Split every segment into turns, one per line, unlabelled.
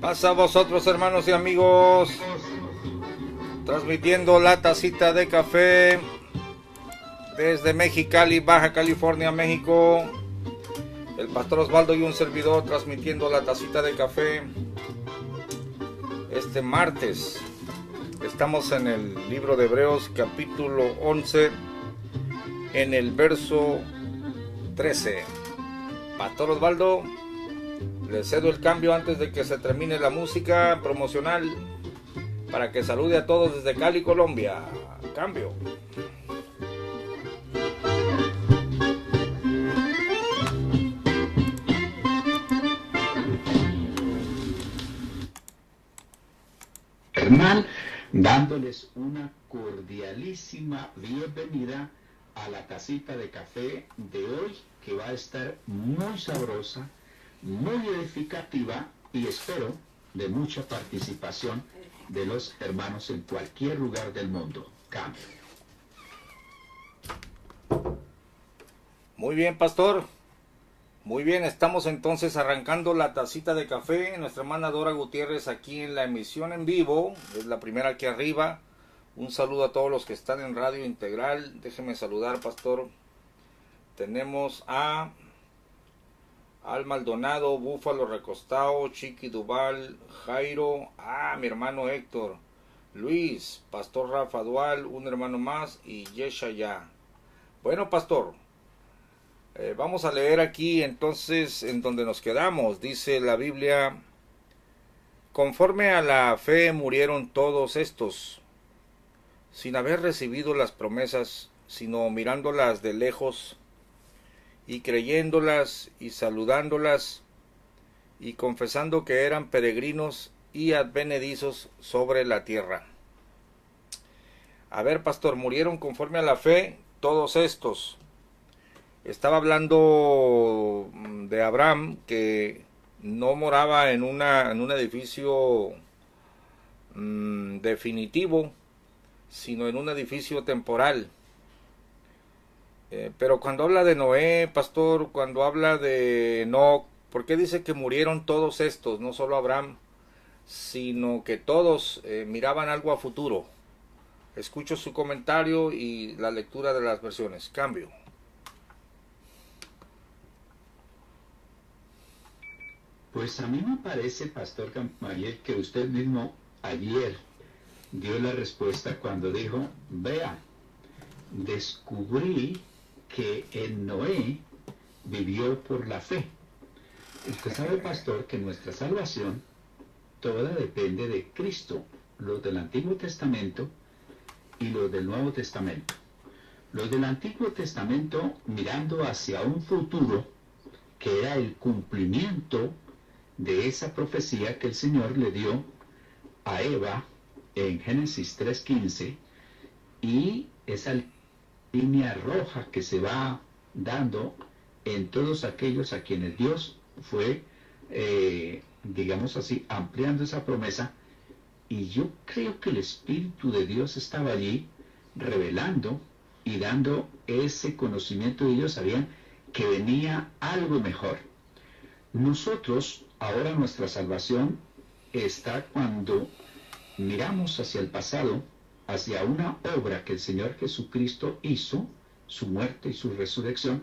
Pasa a vosotros, hermanos y amigos, transmitiendo la tacita de café desde Mexicali, Baja California, México. El pastor Osvaldo y un servidor transmitiendo la tacita de café este martes. Estamos en el libro de Hebreos, capítulo 11, en el verso 13. Pastor Osvaldo, le cedo el cambio antes de que se termine la música promocional para que salude a todos desde Cali, Colombia. Cambio.
Hernán, dándoles una cordialísima bienvenida a la tacita de café de hoy, que va a estar muy sabrosa, muy edificativa y espero de mucha participación de los hermanos en cualquier lugar del mundo. Cambio.
Muy bien, pastor. Muy bien, estamos entonces arrancando la tacita de café. Nuestra hermana Dora Gutiérrez aquí en la emisión en vivo. Es la primera aquí arriba. Un saludo a todos los que están en Radio Integral. Déjeme saludar, pastor. Tenemos a Al Maldonado, Búfalo Recostado, Chiqui Duval, Jairo, mi hermano Héctor, Luis, Pastor Rafa Dual, un hermano más y Yeshaya. Bueno, pastor, vamos a leer aquí entonces en donde nos quedamos. Dice la Biblia: conforme a la fe murieron todos estos, sin haber recibido las promesas, sino mirándolas de lejos, y creyéndolas y saludándolas, y confesando que eran peregrinos y advenedizos sobre la tierra. A ver, pastor, murieron conforme a la fe todos estos. Estaba hablando de Abraham, que no moraba en un edificio definitivo, sino en un edificio temporal. Pero cuando habla de Noé, pastor, cuando habla de Enoc, ¿por qué dice que murieron todos estos? No solo Abraham, sino que todos miraban algo a futuro. Escucho su comentario y la lectura de las versiones. Cambio.
Pues a mí me parece, Pastor Camayel, que usted mismo ayer dio la respuesta cuando dijo: vea, descubrí que en Noé vivió por la fe. Usted sabe, pastor, que nuestra salvación toda depende de Cristo, los del Antiguo Testamento y los del Nuevo Testamento. Los del Antiguo Testamento mirando hacia un futuro que era el cumplimiento de esa profecía que el Señor le dio a Eva en Génesis 3:15, y esa línea roja que se va dando en todos aquellos a quienes Dios fue, digamos así, ampliando esa promesa. Y yo creo que el Espíritu de Dios estaba allí revelando y dando ese conocimiento, y ellos sabían que venía algo mejor. Nosotros, ahora nuestra salvación está cuando miramos hacia el pasado, hacia una obra que el Señor Jesucristo hizo, su muerte y su resurrección,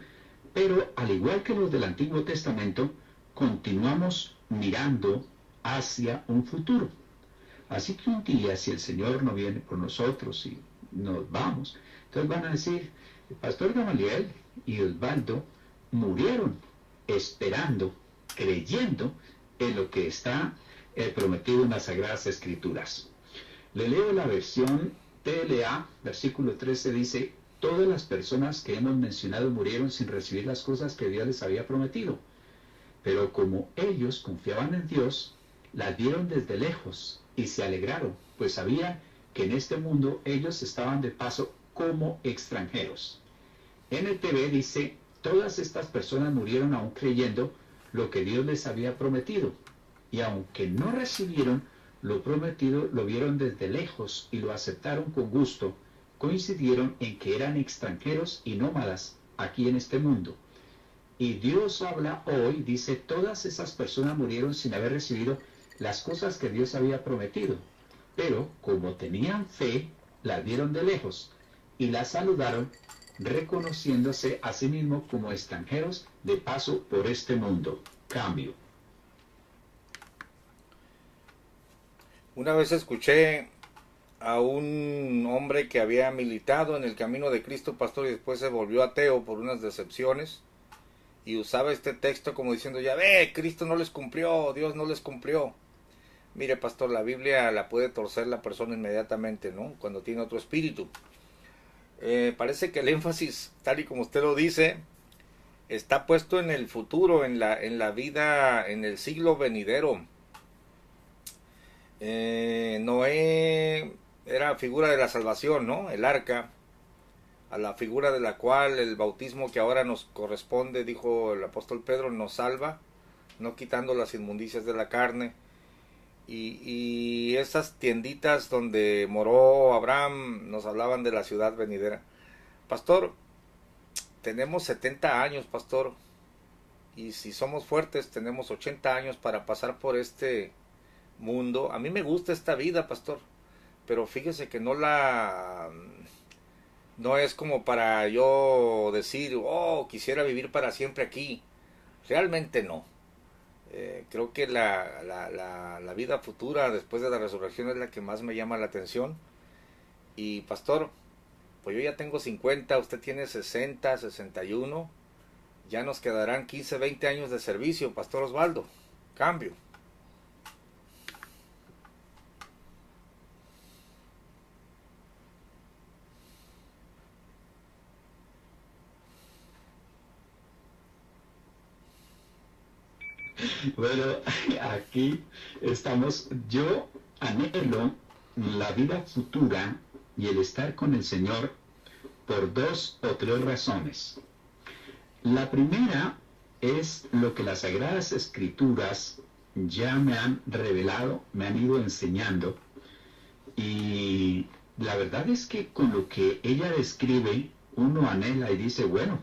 pero al igual que los del Antiguo Testamento, continuamos mirando hacia un futuro. Así que un día, si el Señor no viene por nosotros y nos vamos, entonces van a decir: el pastor Gamaliel y Osvaldo murieron esperando, creyendo en lo que está prometido en las Sagradas Escrituras. Le leo la versión TLA, versículo 13, dice: todas las personas que hemos mencionado murieron sin recibir las cosas que Dios les había prometido, pero como ellos confiaban en Dios, las vieron desde lejos y se alegraron, pues sabían que en este mundo ellos estaban de paso como extranjeros. NTV dice: todas estas personas murieron aún creyendo lo que Dios les había prometido, y aunque no recibieron lo prometido, lo vieron desde lejos y lo aceptaron con gusto. Coincidieron en que eran extranjeros y nómadas aquí en este mundo. Y Dios habla hoy, dice: todas esas personas murieron sin haber recibido las cosas que Dios había prometido. Pero como tenían fe, las vieron de lejos y las saludaron, reconociéndose a sí mismos como extranjeros de paso por este mundo. Cambio.
Una vez escuché a un hombre que había militado en el camino de Cristo, pastor, y después se volvió ateo por unas decepciones, y usaba este texto como diciendo, ya ve, Cristo no les cumplió, Dios no les cumplió. Mire, pastor, la Biblia la puede torcer la persona inmediatamente, ¿no? Cuando tiene otro espíritu. Parece que el énfasis, tal y como usted lo dice, está puesto en el futuro, en la vida, en el siglo venidero. Noé era figura de la salvación, ¿no? El arca, a la figura de la cual el bautismo que ahora nos corresponde, dijo el apóstol Pedro, nos salva, no quitando las inmundicias de la carne. Y esas tienditas donde moró Abraham nos hablaban de la ciudad venidera. Pastor, tenemos 70 años, pastor, y si somos fuertes tenemos 80 años para pasar por este mundo. A mí me gusta esta vida, pastor, pero fíjese que no es como para yo decir, oh, quisiera vivir para siempre aquí. Realmente no. Creo que la vida futura después de la resurrección es la que más me llama la atención. Y pastor, pues yo ya tengo 50, usted tiene 60, 61. Ya nos quedarán 15, 20 años de servicio, pastor Osvaldo. Cambio.
Bueno, aquí estamos. Yo anhelo la vida futura y el estar con el Señor por 2 o 3 razones. La primera es lo que las Sagradas Escrituras ya me han revelado, me han ido enseñando, y la verdad es que con lo que ella describe, uno anhela y dice, bueno,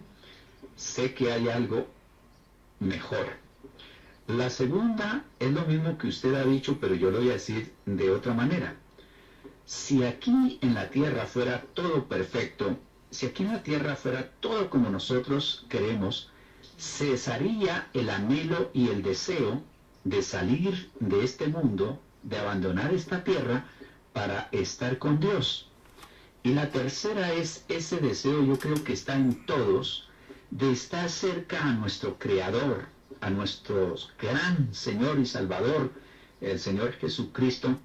sé que hay algo mejor. La segunda es lo mismo que usted ha dicho, pero yo lo voy a decir de otra manera. Si aquí en la tierra fuera todo perfecto, si aquí en la tierra fuera todo como nosotros queremos, cesaría el anhelo y el deseo de salir de este mundo, de abandonar esta tierra para estar con Dios. Y la tercera es ese deseo, yo creo que está en todos, de estar cerca a nuestro Creador, a nuestro gran Señor y Salvador, el Señor Jesucristo,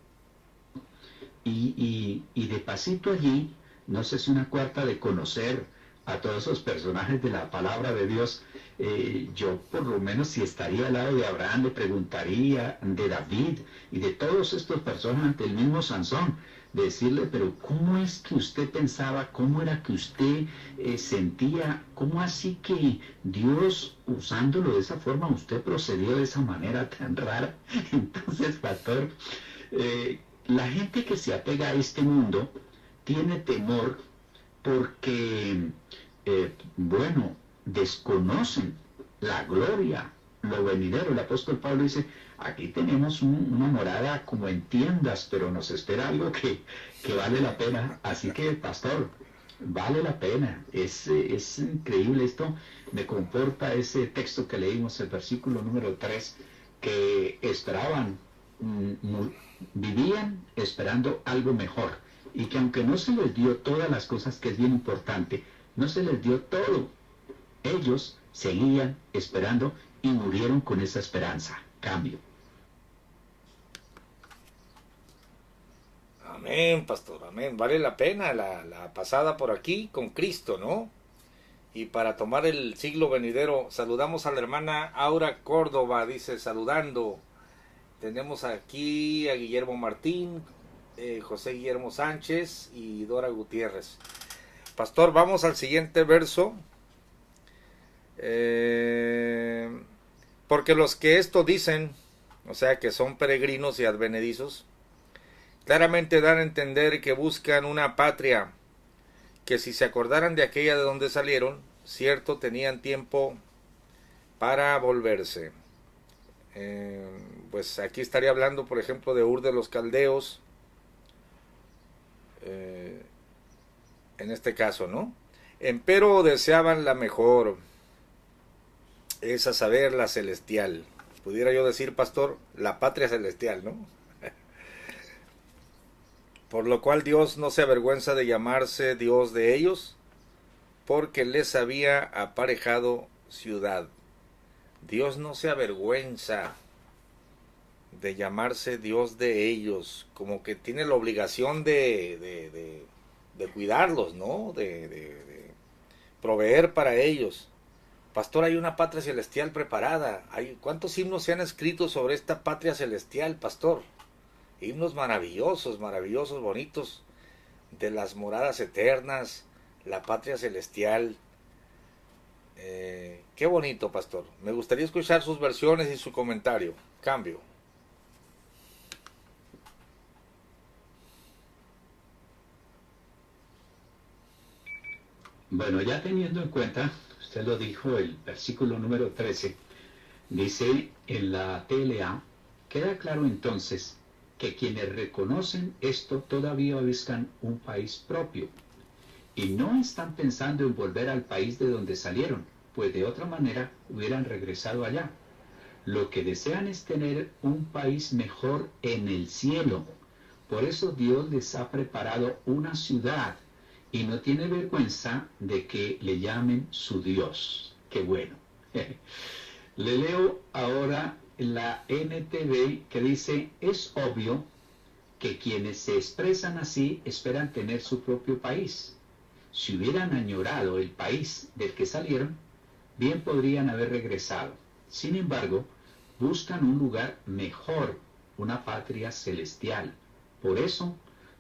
y de pasito allí, no sé si una cuarta de conocer a todos esos personajes de la palabra de Dios. Yo por lo menos si estaría al lado de Abraham le preguntaría de David y de todos estos personajes ante el mismo Sansón, de decirle, pero ¿cómo es que usted pensaba? ¿Cómo era que usted sentía? ¿Cómo así que Dios, usándolo de esa forma, usted procedió de esa manera tan rara? Entonces, pastor, la gente que se apega a este mundo tiene temor porque, bueno, desconocen la gloria, lo venidero. El apóstol Pablo dice, aquí tenemos una morada como en tiendas, pero nos espera algo que vale la pena. Así que, pastor, vale la pena. Es increíble esto. Me comporta ese texto que leímos, el versículo número 3, que esperaban, vivían esperando algo mejor. Y que aunque no se les dio todas las cosas, que es bien importante, no se les dio todo. Ellos seguían esperando y murieron con esa esperanza. Cambio.
Amén, pastor, amén. Vale la pena la pasada por aquí con Cristo, ¿no? Y para tomar el siglo venidero, saludamos a la hermana Aura Córdoba, dice, saludando. Tenemos aquí a Guillermo Martín, José Guillermo Sánchez y Dora Gutiérrez. Pastor, vamos al siguiente verso. Porque los que esto dicen, o sea que son peregrinos y advenedizos, claramente dan a entender que buscan una patria, que si se acordaran de aquella de donde salieron, cierto tenían tiempo para volverse. Pues aquí estaría hablando, por ejemplo, de Ur de los Caldeos, en este caso, ¿no? Empero deseaban la mejor, es a saber, la celestial. Pudiera yo decir, pastor, la patria celestial, ¿no? Por lo cual Dios no se avergüenza de llamarse Dios de ellos, porque les había aparejado ciudad. Dios no se avergüenza de llamarse Dios de ellos, como que tiene la obligación de cuidarlos, ¿no? De proveer para ellos. Pastor, hay una patria celestial preparada. ¿Cuántos himnos se han escrito sobre esta patria celestial, pastor? Himnos maravillosos, maravillosos, bonitos, de las moradas eternas, la patria celestial. Qué bonito, pastor. Me gustaría escuchar sus versiones y su comentario. Cambio.
Bueno, ya teniendo en cuenta, usted lo dijo, el versículo número 13, dice en la TLA, queda claro entonces que quienes reconocen esto todavía buscan un país propio y no están pensando en volver al país de donde salieron, pues de otra manera hubieran regresado allá. Lo que desean es tener un país mejor en el cielo. Por eso Dios les ha preparado una ciudad y no tiene vergüenza de que le llamen su Dios. Qué bueno. Le leo ahora la NTV que dice, es obvio que quienes se expresan así esperan tener su propio país. Si hubieran añorado el país del que salieron, bien podrían haber regresado. Sin embargo, buscan un lugar mejor, una patria celestial. Por eso,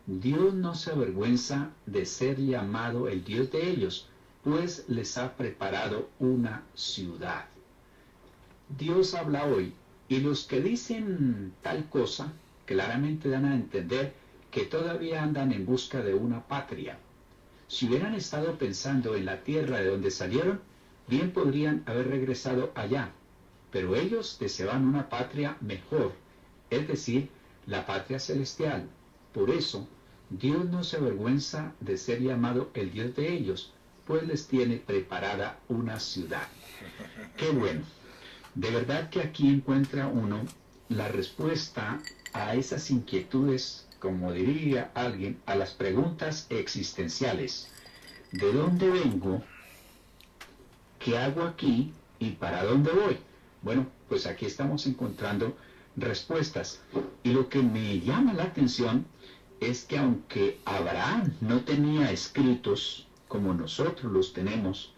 Dios no se avergüenza de ser llamado el Dios de ellos, pues les ha preparado una ciudad. Dios habla hoy, y los que dicen tal cosa, claramente dan a entender que todavía andan en busca de una patria. Si hubieran estado pensando en la tierra de donde salieron, bien podrían haber regresado allá, pero ellos deseaban una patria mejor, es decir, la patria celestial. Por eso, Dios no se avergüenza de ser llamado el Dios de ellos, pues les tiene preparada una ciudad. ¡Qué bueno! De verdad que aquí encuentra uno la respuesta a esas inquietudes, como diría alguien, a las preguntas existenciales. ¿De dónde vengo? ¿Qué hago aquí? ¿Y para dónde voy? Bueno, pues aquí estamos encontrando respuestas. Y lo que me llama la atención es que aunque Abraham no tenía escritos como nosotros los tenemos,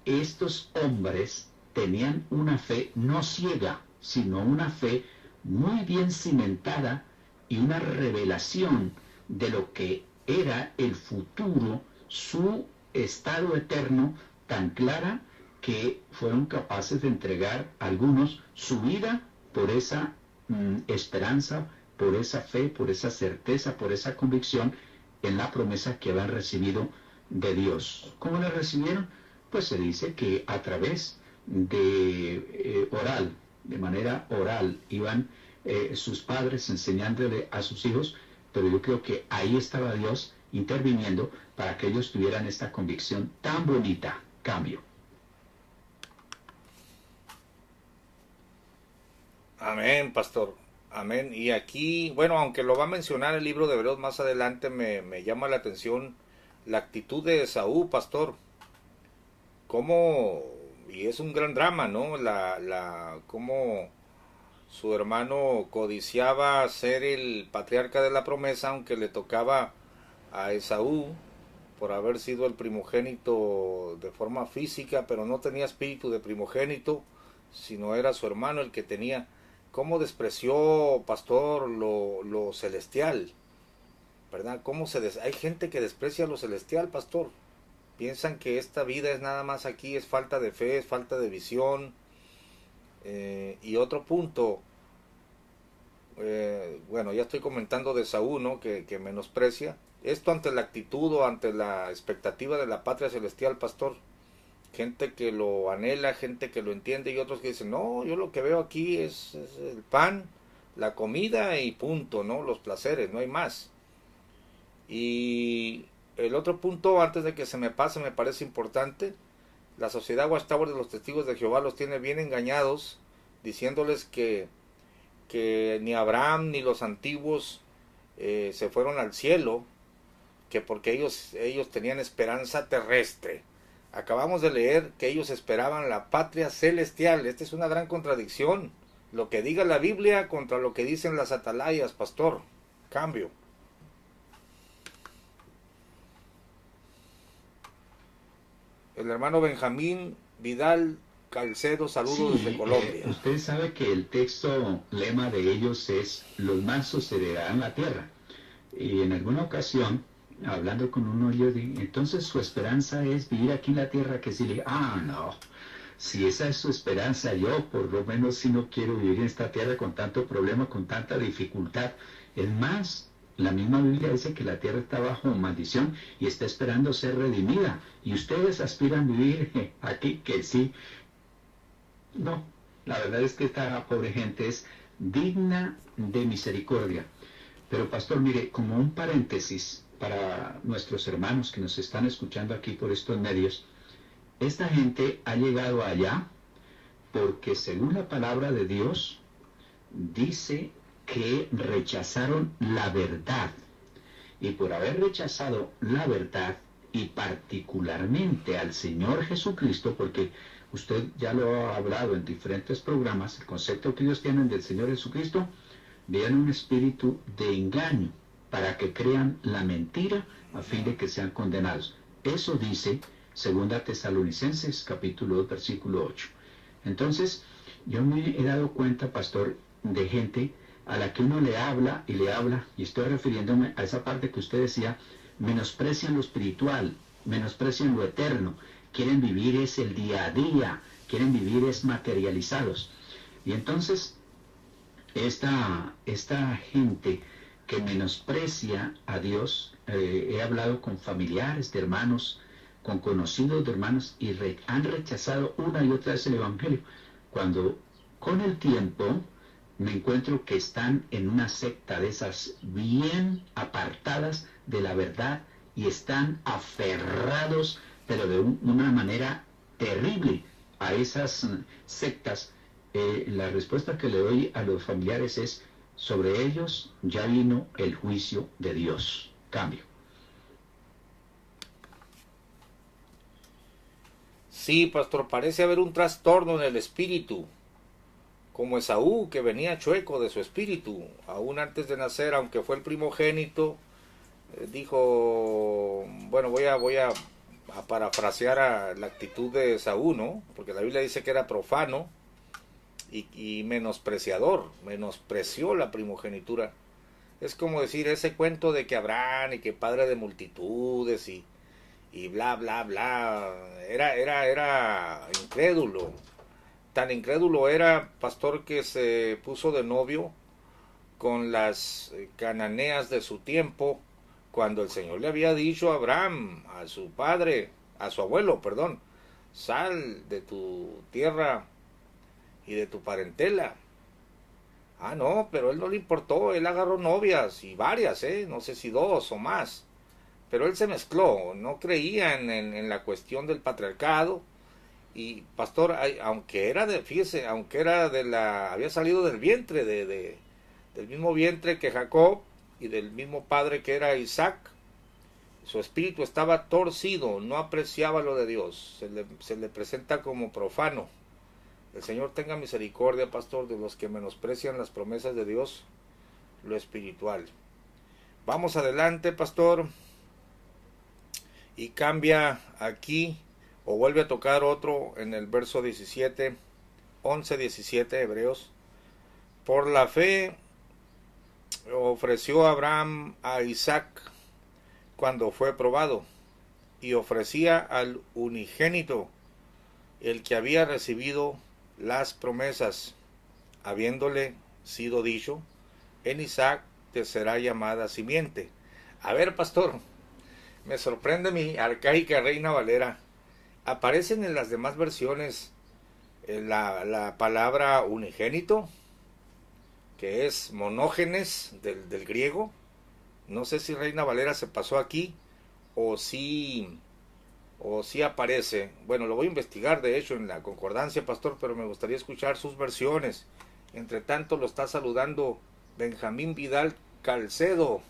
estos hombres tenían una fe no ciega, sino una fe muy bien cimentada y una revelación de lo que era el futuro, su estado eterno, tan clara que fueron capaces de entregar algunos su vida por esa esperanza, por esa fe, por esa certeza, por esa convicción en la promesa que habían recibido de Dios. ¿Cómo la recibieron? Pues se dice que a través de oral, de manera oral, iban sus padres enseñándole a sus hijos, pero yo creo que ahí estaba Dios interviniendo para que ellos tuvieran esta convicción tan bonita. Cambio.
Amén, pastor. Amén. Y aquí, bueno, aunque lo va a mencionar el libro de Hebreos más adelante, me llama la atención la actitud de Esaú, pastor. Cómo, y es un gran drama, ¿no? Cómo su hermano codiciaba ser el patriarca de la promesa, aunque le tocaba a Esaú por haber sido el primogénito de forma física, pero no tenía espíritu de primogénito, sino era su hermano el que tenía. ¿Cómo despreció, pastor, lo celestial? ¿Verdad? Hay gente que desprecia lo celestial, pastor. Piensan que esta vida es nada más aquí, es falta de fe, es falta de visión. Y otro punto, bueno, ya estoy comentando de Saúl, ¿no? Que menosprecia. Esto ante la actitud o ante la expectativa de la patria celestial, pastor. gente que lo anhela, gente que lo entiende y otros que dicen, no, yo lo que veo aquí es el pan, la comida y punto, ¿no? Los placeres, no hay más. Y el otro punto, antes de que se me pase, me parece importante, la sociedad Watchtower de los Testigos de Jehová los tiene bien engañados, diciéndoles que ni Abraham ni los antiguos se fueron al cielo, que porque ellos tenían esperanza terrestre. Acabamos de leer que ellos esperaban la patria celestial. Esta es una gran contradicción. Lo que diga la Biblia contra lo que dicen las atalayas, pastor. Cambio. El hermano Benjamín Vidal Calcedo, saludos
Sí,
desde Colombia.
usted sabe que el texto lema de ellos es los mansos heredarán la tierra. Y en alguna ocasión, hablando con uno, yo dije, entonces su esperanza es vivir aquí en la tierra, que si le, no, si esa es su esperanza, yo por lo menos si no quiero vivir en esta tierra con tanto problema, con tanta dificultad. Es más, la misma Biblia dice que la tierra está bajo maldición y está esperando ser redimida. Y ustedes aspiran a vivir aquí, que sí. No, la verdad es que esta pobre gente es digna de misericordia. Pero pastor, mire, como un paréntesis para nuestros hermanos que nos están escuchando aquí por estos medios, esta gente ha llegado allá porque según la palabra de Dios dice que rechazaron la verdad. Y por haber rechazado la verdad y particularmente al Señor Jesucristo, porque usted ya lo ha hablado en diferentes programas, el concepto que ellos tienen del Señor Jesucristo, vean un espíritu de engaño para que crean la mentira a fin de que sean condenados. Eso dice 2 Tesalonicenses capítulo 2 versículo 8. Entonces, yo me he dado cuenta, pastor, de gente a la que uno le habla, y estoy refiriéndome a esa parte que usted decía, menosprecian lo espiritual, menosprecian lo eterno, quieren vivir es el día a día, quieren vivir es materializados. Y entonces, esta gente que menosprecia a Dios, he hablado con familiares de hermanos, con conocidos de hermanos, y han rechazado una y otra vez el Evangelio, cuando con el tiempo me encuentro que están en una secta de esas bien apartadas de la verdad y están aferrados, pero de una manera terrible a esas sectas. La respuesta que le doy a los familiares es, sobre ellos ya vino el juicio de Dios. Cambio.
Sí, pastor, parece haber un trastorno en el espíritu, como Esaú, que venía chueco de su espíritu, aún antes de nacer, aunque fue el primogénito, dijo, bueno, voy a parafrasear a la actitud de Esaú, ¿no? Porque la Biblia dice que era profano y menospreciador, menospreció la primogenitura. Es como decir ese cuento de que Abraham y que padre de multitudes y bla bla bla, era incrédulo. Tan incrédulo era, pastor, que se puso de novio con las cananeas de su tiempo, cuando el Señor le había dicho a Abraham, a su padre, a su abuelo, perdón, sal de tu tierra y de tu parentela. Ah, no, pero él no le importó, él agarró novias, y varias, no sé si 2 o más, pero él se mezcló, no creía en la cuestión del patriarcado. Y pastor, aunque era fíjese, aunque era había salido del vientre del mismo vientre que Jacob y del mismo padre que era Isaac, su espíritu estaba torcido, no apreciaba lo de Dios, se le presenta como profano. El Señor tenga misericordia, pastor, de los que menosprecian las promesas de Dios, lo espiritual. Vamos adelante, pastor, y cambia aquí, o vuelve a tocar otro en el verso 17, 11-17, Hebreos. Por la fe ofreció Abraham a Isaac cuando fue probado, y ofrecía al unigénito, el que había recibido las promesas, habiéndole sido dicho, en Isaac te será llamada simiente. A ver, pastor, me sorprende mi arcaica Reina Valera. ¿Aparecen en las demás versiones la palabra unigénito, que es monógenes del griego? No sé si Reina Valera se pasó aquí o si aparece. Bueno, lo voy a investigar de hecho en la concordancia, pastor, pero me gustaría escuchar sus versiones. Entre tanto lo está saludando Benjamín Vidal Calcedo.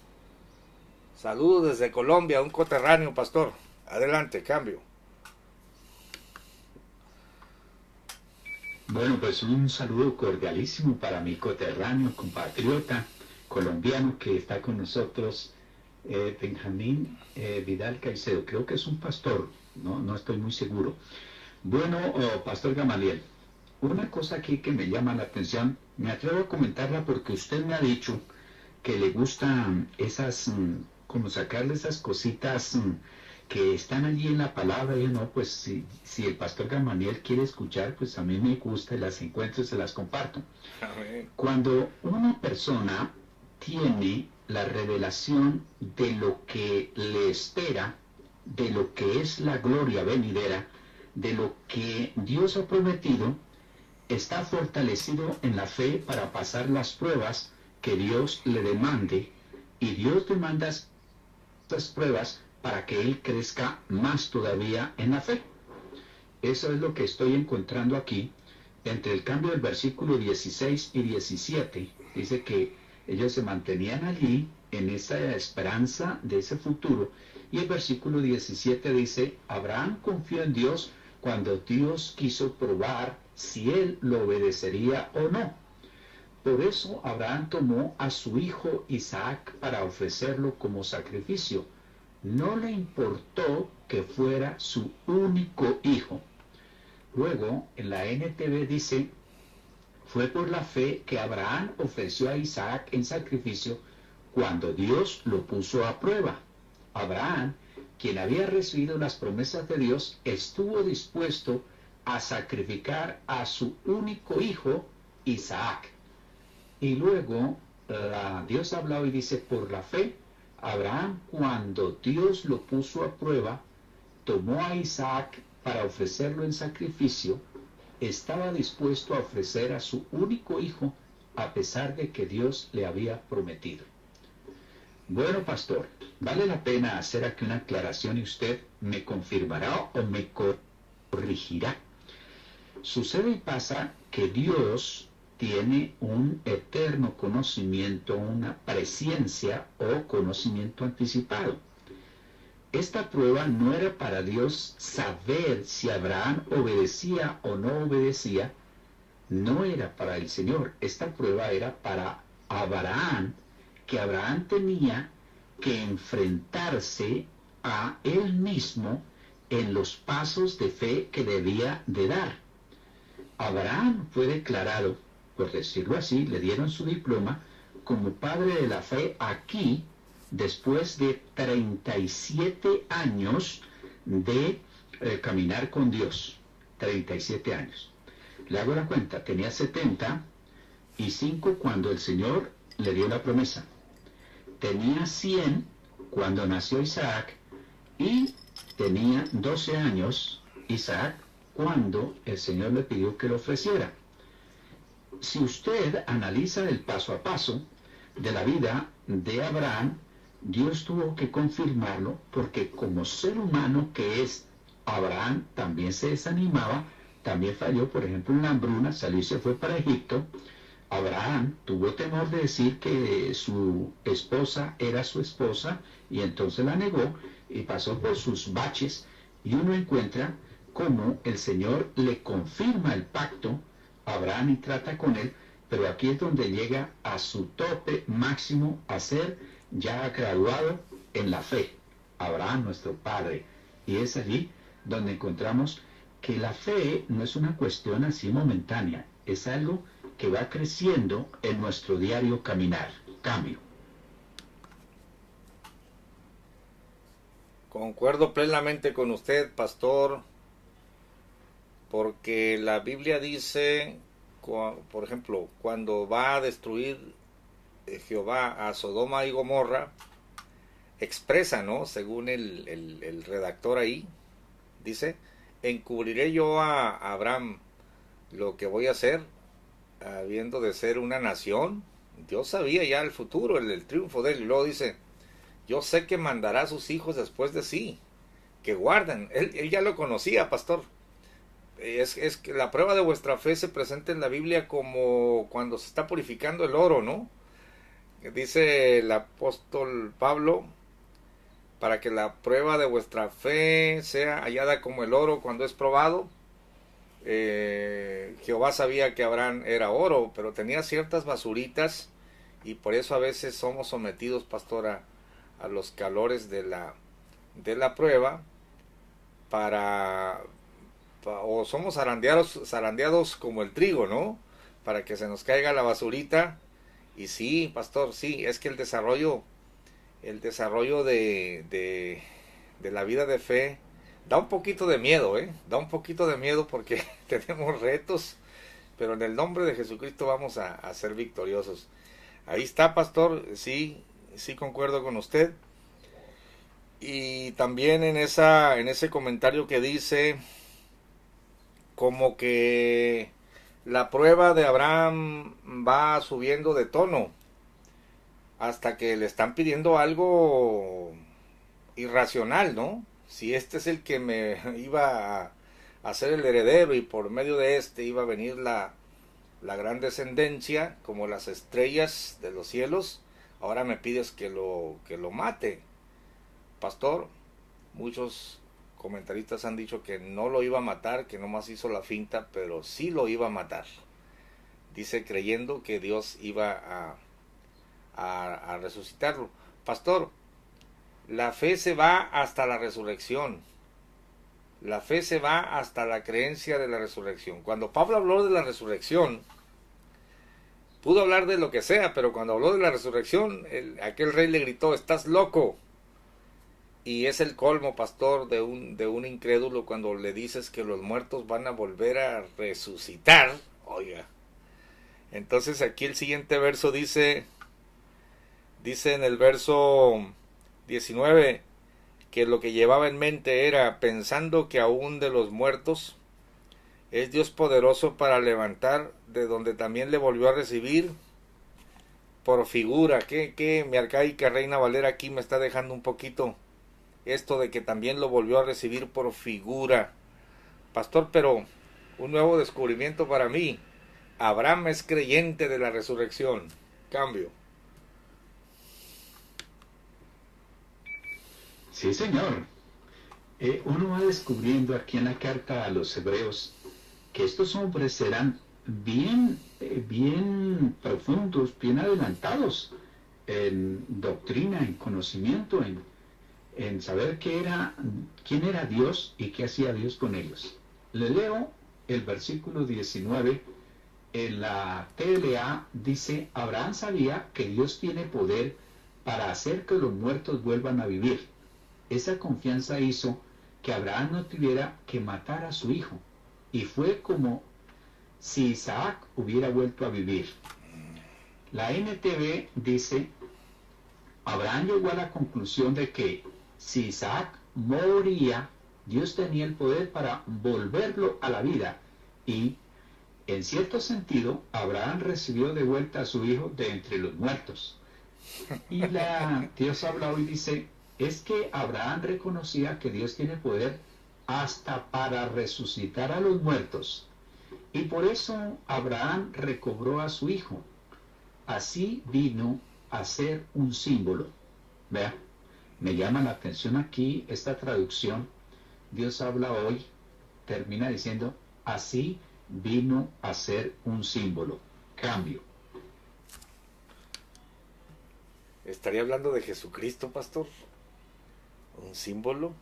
Saludos desde Colombia, un coterráneo, pastor. Adelante, cambio.
Bueno, pues un saludo cordialísimo para mi coterráneo, compatriota colombiano que está con nosotros, Benjamín Vidal Caicedo. Creo que es un pastor, no estoy muy seguro. Bueno, Pastor Gamaliel, una cosa aquí que me llama la atención, me atrevo a comentarla porque usted me ha dicho que le gustan esas, como sacarle esas cositas que están allí en la palabra. Y no, pues si el pastor Gamaliel quiere escuchar, pues a mí me gusta y las encuentro y se las comparto.
Amén.
Cuando una persona tiene la revelación de lo que le espera, de lo que es la gloria venidera, de lo que Dios ha prometido, está fortalecido en la fe para pasar las pruebas que Dios le demande, y Dios demanda estas pruebas para que él crezca más todavía en la fe. Eso es lo que estoy encontrando aquí, entre el cambio del versículo 16 y 17. Dice que ellos se mantenían allí en esa esperanza de ese futuro, y el versículo 17 dice: Abraham confió en Dios cuando Dios quiso probar si él lo obedecería o no. Por eso Abraham tomó a su hijo Isaac para ofrecerlo como sacrificio. No le importó que fuera su único hijo. Luego, en la NTV dice: fue por la fe que Abraham ofreció a Isaac en sacrificio cuando Dios lo puso a prueba. Abraham, quien había recibido las promesas de Dios, estuvo dispuesto a sacrificar a su único hijo, Isaac. Y luego Dios habló y dice: por la fe, Abraham, cuando Dios lo puso a prueba, tomó a Isaac para ofrecerlo en sacrificio. Estaba dispuesto a ofrecer a su único hijo a pesar de que Dios le había prometido. Bueno, pastor, vale la pena hacer aquí una aclaración y usted me confirmará o me corregirá. Sucede y pasa que Dios tiene un eterno conocimiento, una presciencia o conocimiento anticipado. Esta prueba no era para Dios saber si Abraham obedecía o no obedecía, no era para el Señor. Esta prueba era para Abraham, que Abraham tenía que enfrentarse a él mismo en los pasos de fe que debía de dar. Abraham fue declarado, por decirlo así, le dieron su diploma como padre de la fe aquí, después de 37 años de caminar con Dios. 37 años. Le hago la cuenta, tenía 75 cuando el Señor le dio la promesa. Tenía 100 cuando nació Isaac, y tenía 12 años Isaac cuando el Señor le pidió que lo ofreciera. Si usted analiza el paso a paso de la vida de Abraham, Dios tuvo que confirmarlo, porque como ser humano que es, Abraham también se desanimaba, también falló. Por ejemplo, en la hambruna, salió y se fue para Egipto. Abraham tuvo temor de decir que su esposa era su esposa, y entonces la negó y pasó por sus baches, y uno encuentra cómo el Señor le confirma el pacto a Abraham y trata con él, pero aquí es donde llega a su tope máximo, a ser ya graduado en la fe, Abraham nuestro padre. Y es allí donde encontramos que la fe no es una cuestión así momentánea, es algo que va creciendo en nuestro diario caminar. Cambio.
Concuerdo plenamente con usted, pastor, porque la Biblia dice, por ejemplo, cuando va a destruir Jehová a Sodoma y Gomorra, expresa, ¿no? Según el redactor ahí, dice: encubriré yo a Abraham lo que voy a hacer, habiendo de ser una nación. Dios sabía ya el futuro, el triunfo de él. Y luego dice, yo sé que mandará a sus hijos después de sí, que guarden. Él ya lo conocía, pastor. Es que la prueba de vuestra fe se presenta en la Biblia como cuando se está purificando el oro, ¿no? Dice el apóstol Pablo, para que la prueba de vuestra fe sea hallada como el oro cuando es probado. Jehová sabía que Abraham era oro, pero tenía ciertas basuritas, y por eso a veces somos sometidos, pastor, a los calores de la prueba, o somos zarandeados como el trigo, ¿no? Para que se nos caiga la basurita. Y sí, pastor, sí, es que el desarrollo de la vida de fe da un poquito de miedo, da un poquito de miedo porque tenemos retos, pero en el nombre de Jesucristo vamos a ser victoriosos. Ahí está, pastor, sí concuerdo con usted. Y también en ese comentario que dice como que la prueba de Abraham va subiendo de tono hasta que le están pidiendo algo irracional, ¿no? Si este es el que me iba a ser el heredero y por medio de este iba a venir la gran descendencia como las estrellas de los cielos, ahora me pides que lo mate. Pastor, muchos comentaristas han dicho que no lo iba a matar, que nomás hizo la finta, pero sí lo iba a matar. Dice creyendo que Dios iba a resucitarlo. Pastor, la fe se va hasta la resurrección. La fe se va hasta la creencia de la resurrección. Cuando Pablo habló de la resurrección, pudo hablar de lo que sea, pero cuando habló de la resurrección, aquel rey le gritó, estás loco. Y es el colmo, pastor, de un incrédulo cuando le dices que los muertos van a volver a resucitar. Oiga. Entonces aquí el siguiente verso dice en el verso 19, que lo que llevaba en mente era, pensando que aún de los muertos es Dios poderoso para levantar, de donde también le volvió a recibir por figura. Que mi arcaica Reina Valera aquí me está dejando un poquito esto de que también lo volvió a recibir por figura. Pastor, pero un nuevo descubrimiento para mí. Abraham es creyente de la resurrección. Cambio.
Sí, señor. Uno va descubriendo aquí en la carta a los hebreos que estos hombres serán bien profundos, bien adelantados en doctrina, en conocimiento, en saber quién era Dios y qué hacía Dios con ellos. Le leo el versículo 19, en la TLA dice, Abraham sabía que Dios tiene poder para hacer que los muertos vuelvan a vivir. Esa confianza hizo que Abraham no tuviera que matar a su hijo, y fue como si Isaac hubiera vuelto a vivir. La NTV dice, Abraham llegó a la conclusión de que si Isaac moría, Dios tenía el poder para volverlo a la vida, y en cierto sentido, Abraham recibió de vuelta a su hijo de entre los muertos. Y Dios habla hoy, dice, es que Abraham reconocía que Dios tiene poder hasta para resucitar a los muertos. Y por eso Abraham recobró a su hijo. Así vino a ser un símbolo. Vea, me llama la atención aquí esta traducción. Dios habla hoy, termina diciendo, así vino a ser un símbolo. Cambio.
¿Estaría hablando de Jesucristo, pastor? ¿Un símbolo?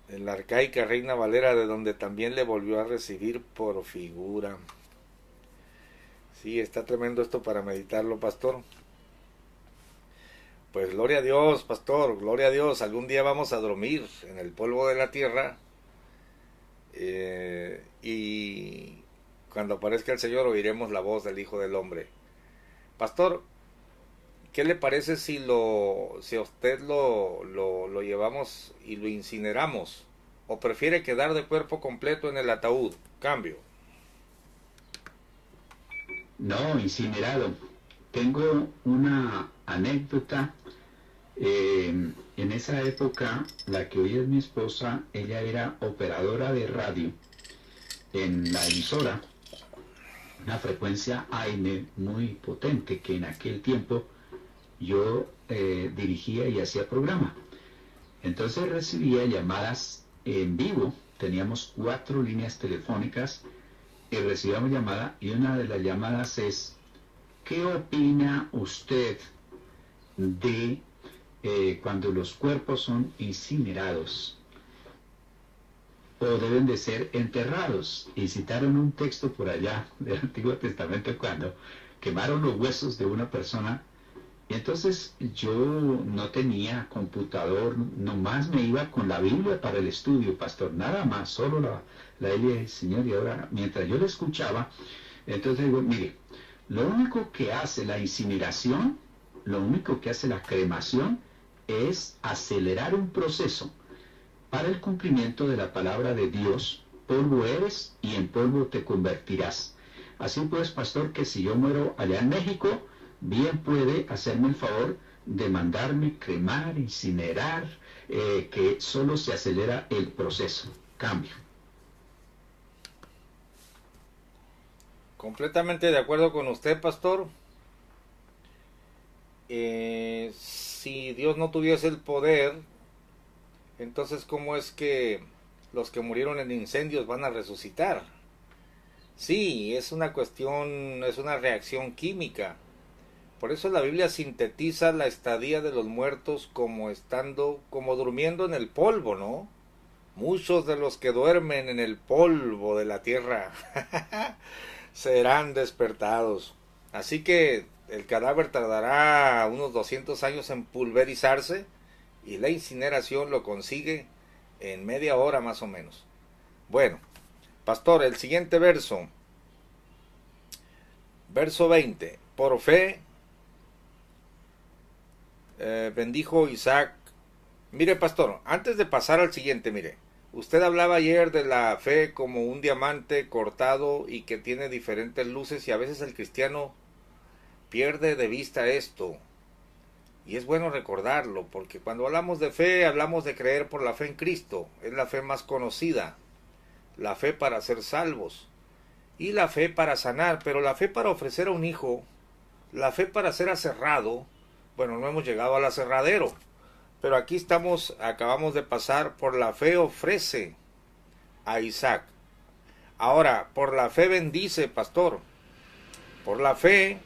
En la arcaica Reina Valera, de donde también le volvió a recibir por figura. Sí, está tremendo esto para meditarlo, pastor. Pues gloria a Dios, pastor, gloria a Dios. Algún día vamos a dormir en el polvo de la tierra. Y cuando aparezca el Señor oiremos la voz del Hijo del Hombre. Pastor, ¿qué le parece si a usted lo llevamos y lo incineramos? o prefiere quedar de cuerpo completo en el ataúd? Cambio.
No, incinerado. Tengo una anécdota. En esa época, la que hoy es mi esposa, ella era operadora de radio en la emisora, una frecuencia AM muy potente que en aquel tiempo yo dirigía y hacía programa. Entonces recibía llamadas en vivo, teníamos 4 líneas telefónicas y recibíamos llamada, y una de las llamadas es: ¿qué opina usted de cuando los cuerpos son incinerados o deben de ser enterrados? Y citaron un texto por allá del Antiguo Testamento cuando quemaron los huesos de una persona. Y entonces yo no tenía computador, nomás me iba con la Biblia para el estudio, pastor, nada más, solo la Biblia del Señor. Y ahora, mientras yo la escuchaba, entonces digo, mire, lo único que hace la incineración, lo único que hace la cremación, es acelerar un proceso para el cumplimiento de la palabra de Dios. Polvo eres y en polvo te convertirás. Así pues, pastor, que si yo muero allá en México, bien puede hacerme el favor de mandarme cremar, incinerar, que solo se acelera el proceso. Cambio.
Completamente de acuerdo con usted, pastor. Si Dios no tuviese el poder, entonces ¿cómo es que los que murieron en incendios van a resucitar? Sí, es una cuestión, es una reacción química. Por eso la Biblia sintetiza la estadía de los muertos como durmiendo en el polvo, ¿no? Muchos de los que duermen en el polvo de la tierra serán despertados. Así que el cadáver tardará unos 200 años en pulverizarse y la incineración lo consigue en media hora más o menos. Bueno, pastor, el siguiente verso. Verso 20. Por fe bendijo Isaac. Mire, pastor, antes de pasar al siguiente, mire, usted hablaba ayer de la fe como un diamante cortado y que tiene diferentes luces, y a veces el cristiano pierde de vista esto. Y es bueno recordarlo, porque cuando hablamos de fe, hablamos de creer por la fe en Cristo. Es la fe más conocida, la fe para ser salvos y la fe para sanar, pero la fe para ofrecer a un hijo, la fe para ser aserrado. Bueno, no hemos llegado al aserradero, pero aquí acabamos de pasar por la fe ofrece a Isaac. Ahora, por la fe bendice, pastor. Por la fe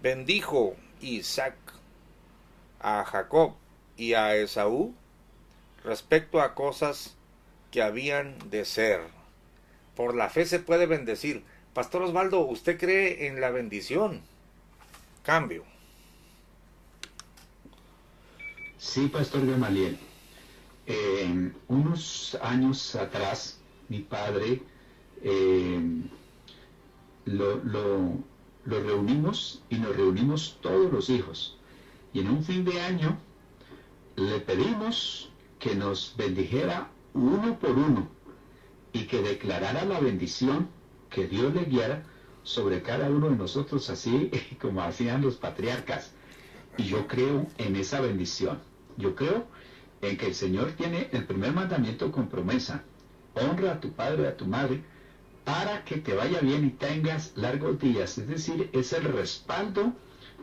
bendijo Isaac a Jacob y a Esaú respecto a cosas que habían de ser. Por la fe se puede bendecir. Pastor Osvaldo, ¿usted cree en la bendición? Cambio.
Sí, pastor Gamaliel. Unos años atrás, mi padre lo reunimos y nos reunimos todos los hijos. Y en un fin de año le pedimos que nos bendijera uno por uno y que declarara la bendición que Dios le guiara sobre cada uno de nosotros, así como hacían los patriarcas. Y yo creo en esa bendición. Yo creo en que el Señor tiene el primer mandamiento con promesa: honra a tu padre y a tu madre para que te vaya bien y tengas largos días. Es decir, es el respaldo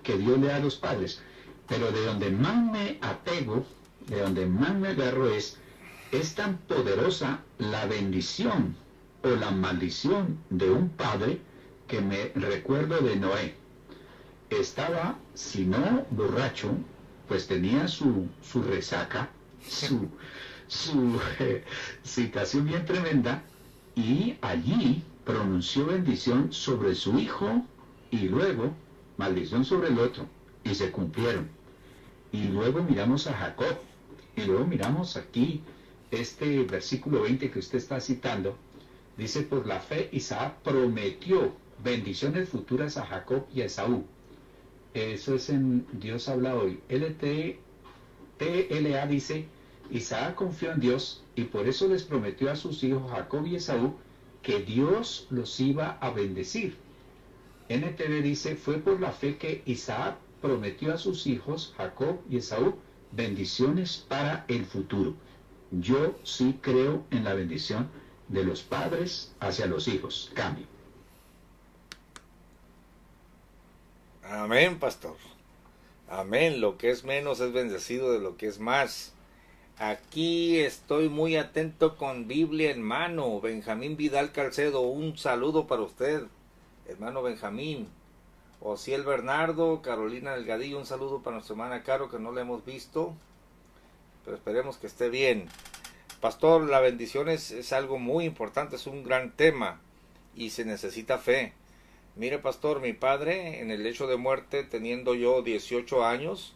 que Dios le da a los padres. Pero de donde más me apego, de donde más me agarro es tan poderosa la bendición o la maldición de un padre, que me recuerdo de Noé. Estaba, si no borracho, pues tenía su resaca, su situación bien tremenda, y allí pronunció bendición sobre su hijo y luego maldición sobre el otro, y se cumplieron. Y luego miramos a Jacob, y luego miramos aquí este versículo 20 que usted está citando. Dice: por la fe Isaac prometió bendiciones futuras a Jacob y a Esaú. Eso es en Dios habla hoy. TLA dice Isaac confió en Dios y por eso les prometió a sus hijos Jacob y Esaú que Dios los iba a bendecir. NTV dice, fue por la fe que Isaac prometió a sus hijos Jacob y Esaú bendiciones para el futuro. Yo sí creo en la bendición de los padres hacia los hijos. Cambio.
Amén, pastor. Amén. Lo que es menos es bendecido de lo que es más. Aquí estoy muy atento con Biblia en mano. Benjamín Vidal Calcedo, un saludo para usted, hermano Benjamín. Ociel Bernardo, Carolina Delgadillo, un saludo para nuestra hermana Caro, que no la hemos visto, pero esperemos que esté bien. Pastor, la bendición es algo muy importante, es un gran tema y se necesita fe. Mire, pastor, mi padre en el lecho de muerte, teniendo yo 18 años,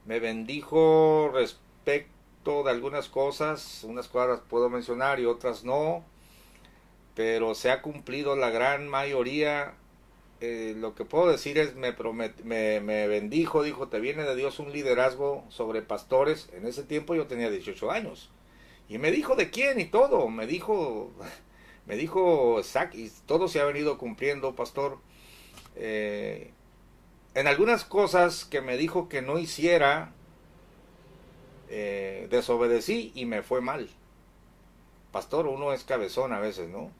me bendijo respecto de algunas cosas, unas cosas puedo mencionar y otras no, pero se ha cumplido la gran mayoría. Lo que puedo decir es, me bendijo, dijo, te viene de Dios un liderazgo sobre pastores. En ese tiempo yo tenía 18 años. Y me dijo de quién y todo, me dijo Isaac, y todo se ha venido cumpliendo, pastor. En algunas cosas que me dijo que no hiciera, desobedecí y me fue mal. Pastor, uno es cabezón a veces, ¿no?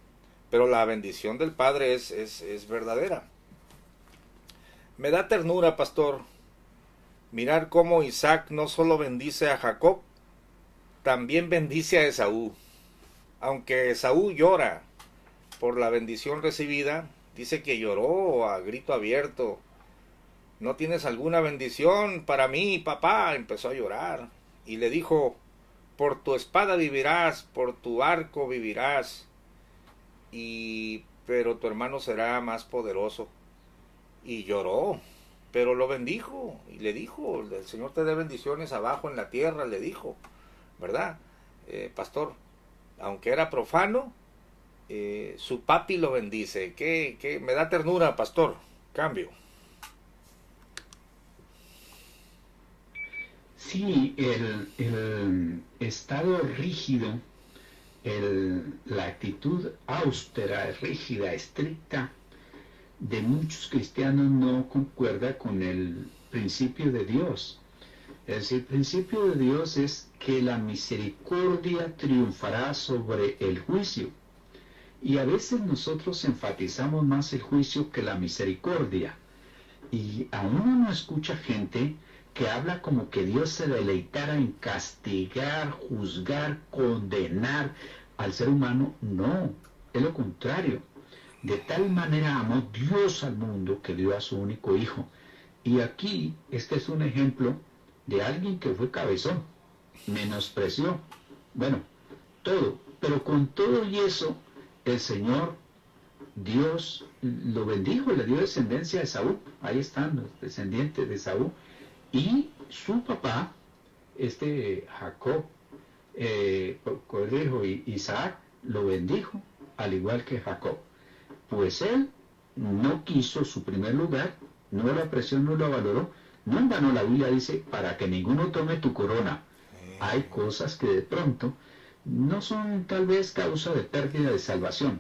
Pero la bendición del Padre es verdadera. Me da ternura, pastor, mirar cómo Isaac no solo bendice a Jacob, también bendice a Esaú. Aunque Esaú llora por la bendición recibida, dice que lloró a grito abierto. ¿No tienes alguna bendición para mí, papá? Empezó a llorar. Y le dijo, por tu espada vivirás, por tu arco vivirás, pero tu hermano será más poderoso. Y lloró, pero lo bendijo y le dijo, el Señor te dé bendiciones abajo en la tierra, le dijo, ¿verdad? Pastor, aunque era profano, su papi lo bendice. Que me da ternura, pastor. Cambio.
Sí, el estado rígido, la actitud austera, rígida, estricta de muchos cristianos no concuerda con el principio de Dios. Es decir, el principio de Dios es que la misericordia triunfará sobre el juicio. Y a veces nosotros enfatizamos más el juicio que la misericordia. Y aún uno escucha gente que habla como que Dios se deleitara en castigar, juzgar, condenar al ser humano. No, es lo contrario. De tal manera amó Dios al mundo que dio a su único hijo. Y aquí este es un ejemplo de alguien que fue cabezón, menospreció, bueno, todo, pero con todo y eso, el Señor, Dios, lo bendijo, le dio descendencia a Esaú. Ahí están los descendientes de Esaú. Y su papá, Jacob, corrijo, y Isaac, lo bendijo, al igual que Jacob. Pues él no quiso su primer lugar, no lo apreció, no lo valoró. No en vano la Biblia dice, para que ninguno tome tu corona. Hay cosas que de pronto no son tal vez causa de pérdida de salvación,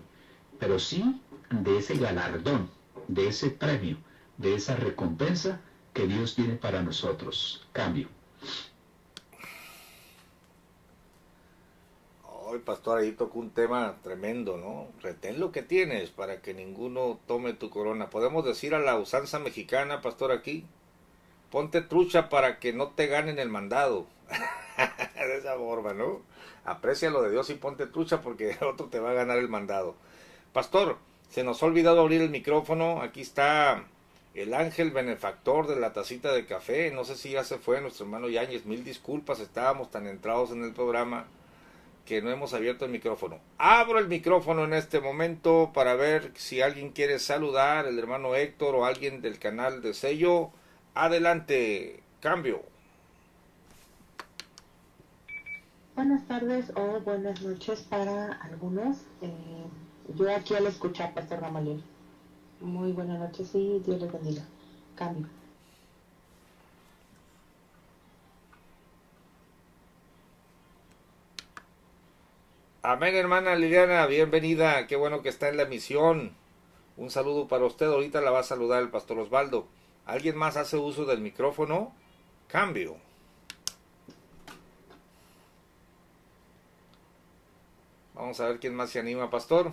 pero sí de ese galardón, de ese premio, de esa recompensa que Dios tiene para nosotros. Cambio.
Hoy, pastor, ahí tocó un tema tremendo, ¿no? Retén lo que tienes para que ninguno tome tu corona. Podemos decir a la usanza mexicana, pastor, aquí, ponte trucha para que no te ganen el mandado. De esa forma, ¿no? Aprecia lo de Dios y ponte trucha porque otro te va a ganar el mandado. Pastor, se nos ha olvidado abrir el micrófono. Aquí está el ángel benefactor de la tacita de café. No sé si ya se fue nuestro hermano Yáñez. Mil disculpas, estábamos tan entrados en el programa que no hemos abierto el micrófono. Abro el micrófono en este momento para ver si alguien quiere saludar, el hermano Héctor o alguien del canal de Sello. Adelante, cambio.
Buenas tardes o buenas noches para algunos. Yo aquí al escuchar, Pastor Gamaliel. Muy buenas noches y Dios les bendiga. Cambio.
Amén, hermana Liliana, bienvenida, qué bueno que está en la emisión. Un saludo para usted, ahorita la va a saludar el pastor Osvaldo. ¿Alguien más hace uso del micrófono? Cambio. Vamos a ver quién más se anima, pastor.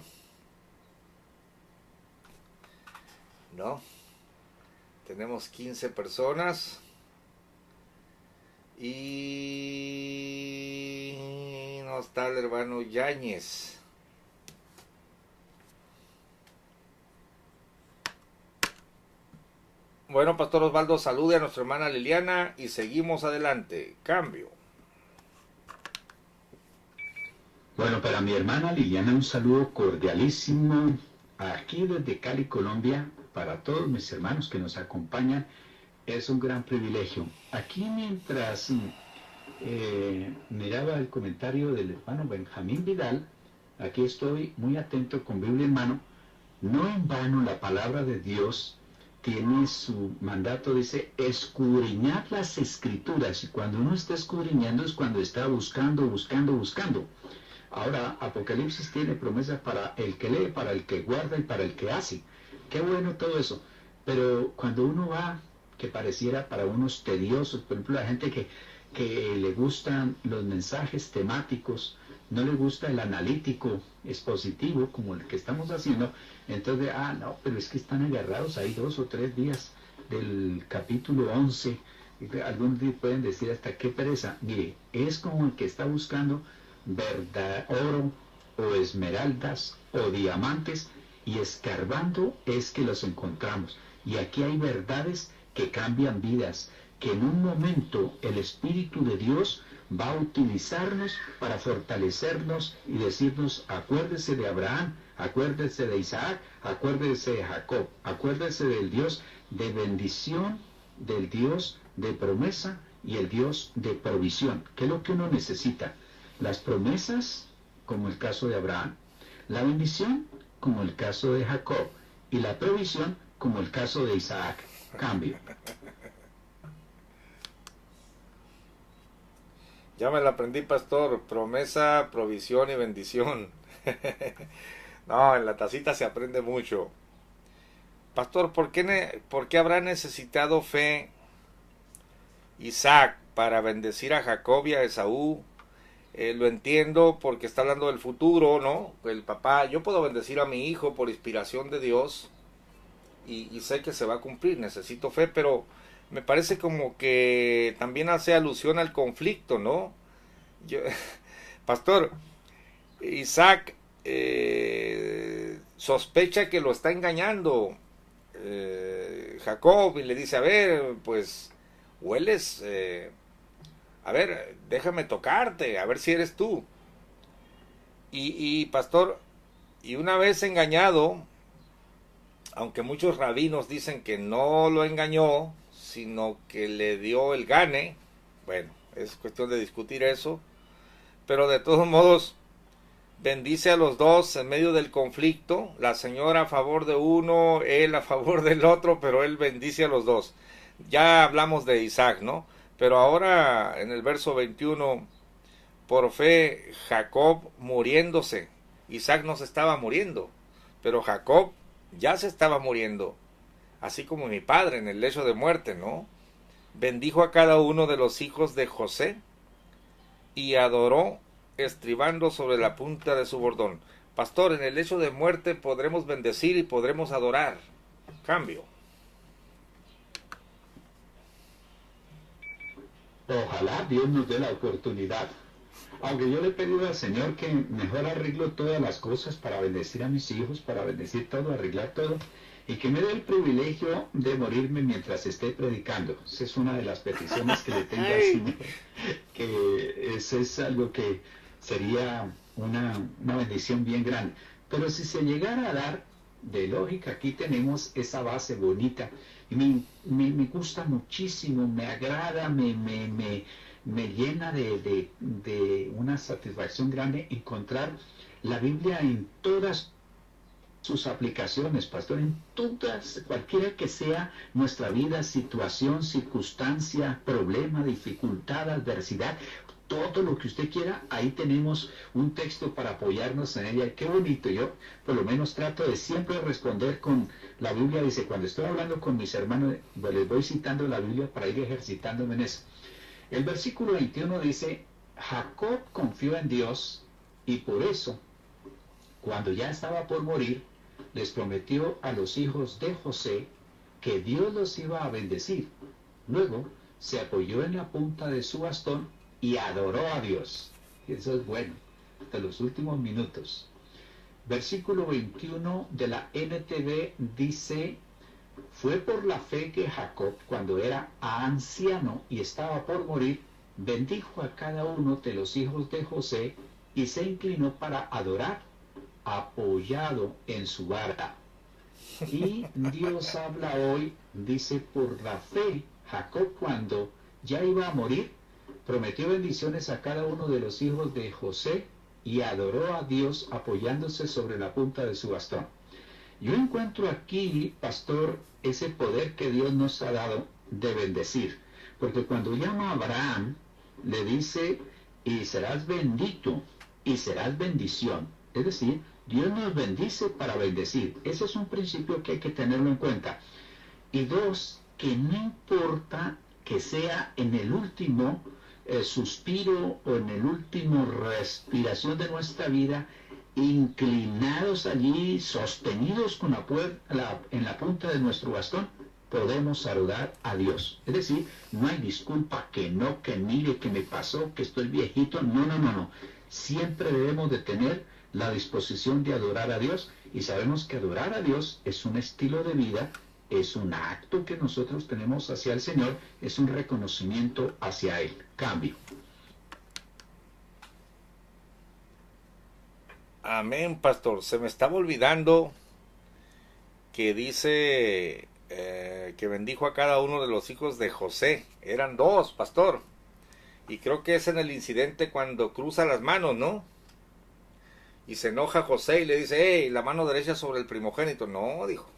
No. Tenemos 15 personas. Y no está el hermano Yáñez. Bueno, pastor Osvaldo, salude a nuestra hermana Liliana y seguimos adelante. Cambio.
Bueno, para mi hermana Liliana un saludo cordialísimo aquí desde Cali, Colombia, para todos mis hermanos que nos acompañan. Es un gran privilegio. Aquí mientras miraba el comentario del hermano Benjamín Vidal, aquí estoy muy atento con Biblia en mano. No en vano la palabra de Dios tiene su mandato, dice, escudriñad las escrituras. Y cuando uno está escudriñando es cuando está buscando. Ahora, Apocalipsis tiene promesas para el que lee, para el que guarda y para el que hace. Qué bueno todo eso. Pero cuando uno va, que pareciera para unos tediosos, por ejemplo, la gente que le gustan los mensajes temáticos, no le gusta el analítico expositivo como el que estamos haciendo, entonces, no, pero es que están agarrados ahí 2 o 3 días del capítulo 11. Algunos pueden decir hasta qué pereza. Mire, es como el que está buscando verdad, oro o esmeraldas o diamantes, y escarbando es que los encontramos. Y aquí hay verdades que cambian vidas, que en un momento el Espíritu de Dios va a utilizarnos para fortalecernos y decirnos, acuérdese de Abraham, acuérdese de Isaac, acuérdese de Jacob, acuérdese del Dios de bendición, del Dios de promesa y el Dios de provisión. ¿Qué es lo que uno necesita? Las promesas, como el caso de Abraham, la bendición, como el caso de Jacob, y la provisión, como el caso de Isaac. Cambio.
Ya me la aprendí, pastor. Promesa, provisión y bendición. No, en la tacita se aprende mucho. Pastor, ¿por qué habrá necesitado fe Isaac para bendecir a Jacob y a Esaú? Lo entiendo porque está hablando del futuro, ¿no? El papá, yo puedo bendecir a mi hijo por inspiración de Dios y sé que se va a cumplir, necesito fe, pero me parece como que también hace alusión al conflicto, ¿no? Pastor, Isaac sospecha que lo está engañando Jacob y le dice, a ver, pues hueles, a ver, déjame tocarte, a ver si eres tú. Y pastor, y una vez engañado, aunque muchos rabinos dicen que no lo engañó, sino que le dio el gane, bueno, es cuestión de discutir eso, pero de todos modos bendice a los dos en medio del conflicto, la señora a favor de uno, él a favor del otro, pero él bendice a los dos. Ya hablamos de Isaac, ¿no? Pero ahora en el verso 21, por fe Jacob muriéndose, Isaac no se estaba muriendo, pero Jacob ya se estaba muriendo, así como mi padre en el lecho de muerte, ¿no? Bendijo a cada uno de los hijos de José y adoró estribando sobre la punta de su bordón. Pastor, en el lecho de muerte podremos bendecir y podremos adorar. Cambio.
Ojalá Dios nos dé la oportunidad. Aunque yo le he pedido al Señor que mejor arreglo todas las cosas para bendecir a mis hijos, para bendecir todo, arreglar todo, y que me dé el privilegio de morirme mientras esté predicando. Esa es una de las peticiones que le tengo al Señor, que ese es algo que sería una bendición bien grande. Pero si se llegara a dar, de lógica, aquí tenemos esa base bonita. Y me gusta muchísimo, me agrada, me llena de una satisfacción grande encontrar la Biblia en todas sus aplicaciones, pastor, en todas, cualquiera que sea nuestra vida, situación, circunstancia, problema, dificultad, adversidad. todo lo que usted quiera, ahí tenemos un texto para apoyarnos en ella. Qué bonito. Yo por lo menos trato de siempre responder con la Biblia. Dice, cuando estoy hablando con mis hermanos, pues les voy citando la Biblia para ir ejercitándome en eso. El versículo 21 dice, Jacob confió en Dios y por eso, cuando ya estaba por morir, les prometió a los hijos de José que Dios los iba a bendecir. Luego se apoyó en la punta de su bastón y adoró a Dios. Eso es bueno, de los últimos minutos. Versículo 21 de la NTV dice, fue por la fe que Jacob, cuando era anciano y estaba por morir, bendijo a cada uno de los hijos de José y se inclinó para adorar, apoyado en su vara. Y Dios habla hoy, dice, por la fe, Jacob cuando ya iba a morir, prometió bendiciones a cada uno de los hijos de José y adoró a Dios apoyándose sobre la punta de su bastón. Yo encuentro aquí, pastor, ese poder que Dios nos ha dado de bendecir, porque cuando llama a Abraham, le dice, y serás bendito, y serás bendición. Es decir, Dios nos bendice para bendecir. Ese es un principio que hay que tenerlo en cuenta. Y dos, que no importa que sea en el último suspiro o en el último respiración de nuestra vida, inclinados allí, sostenidos con en la punta de nuestro bastón, podemos saludar a Dios. Es decir, no hay disculpa, que no, que mire, que me pasó, que estoy viejito. No. Siempre debemos de tener la disposición de adorar a Dios, y sabemos que adorar a Dios es un estilo de vida, es un acto que nosotros tenemos hacia el Señor, es un reconocimiento hacia Él. Cambio.
Amén, pastor. Se me estaba olvidando que dice que bendijo a cada uno de los hijos de José. Eran dos, pastor. Y creo que es en el incidente cuando cruza las manos, ¿no? Y se enoja José y le dice, hey, la mano derecha sobre el primogénito. No, dijo,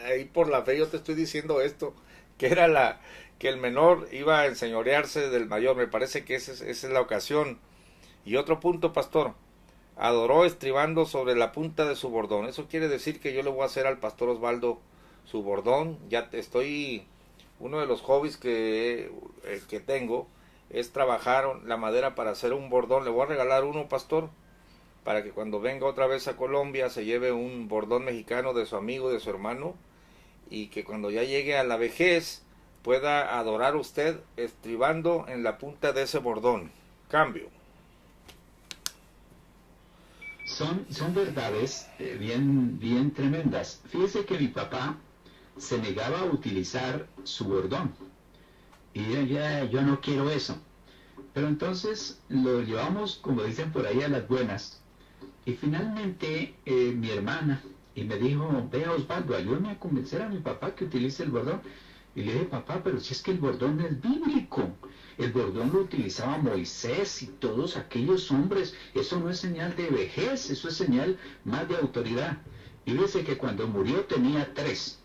ahí por la fe yo te estoy diciendo esto, que era que el menor iba a enseñorearse del mayor. Me parece que esa es la ocasión. Y otro punto, pastor, adoró estribando sobre la punta de su bordón. Eso quiere decir que yo le voy a hacer al pastor Osvaldo su bordón. Ya uno de los hobbies que tengo es trabajar la madera para hacer un bordón. Le voy a regalar uno, pastor, para que cuando venga otra vez a Colombia se lleve un bordón mexicano de su amigo, de su hermano, y que cuando ya llegue a la vejez pueda adorar usted estribando en la punta de ese bordón. Cambio.
Son verdades bien tremendas. Fíjese que mi papá se negaba a utilizar su bordón. Y yo no quiero eso. Pero entonces lo llevamos, como dicen por ahí, a las buenas. Y finalmente mi hermana y me dijo, vea Osvaldo, ayúdame a convencer a mi papá que utilice el bordón. Y le dije, papá, pero si es que el bordón es bíblico. El bordón lo utilizaba Moisés y todos aquellos hombres. Eso no es señal de vejez, eso es señal más de autoridad. Y dice que cuando murió tenía 3.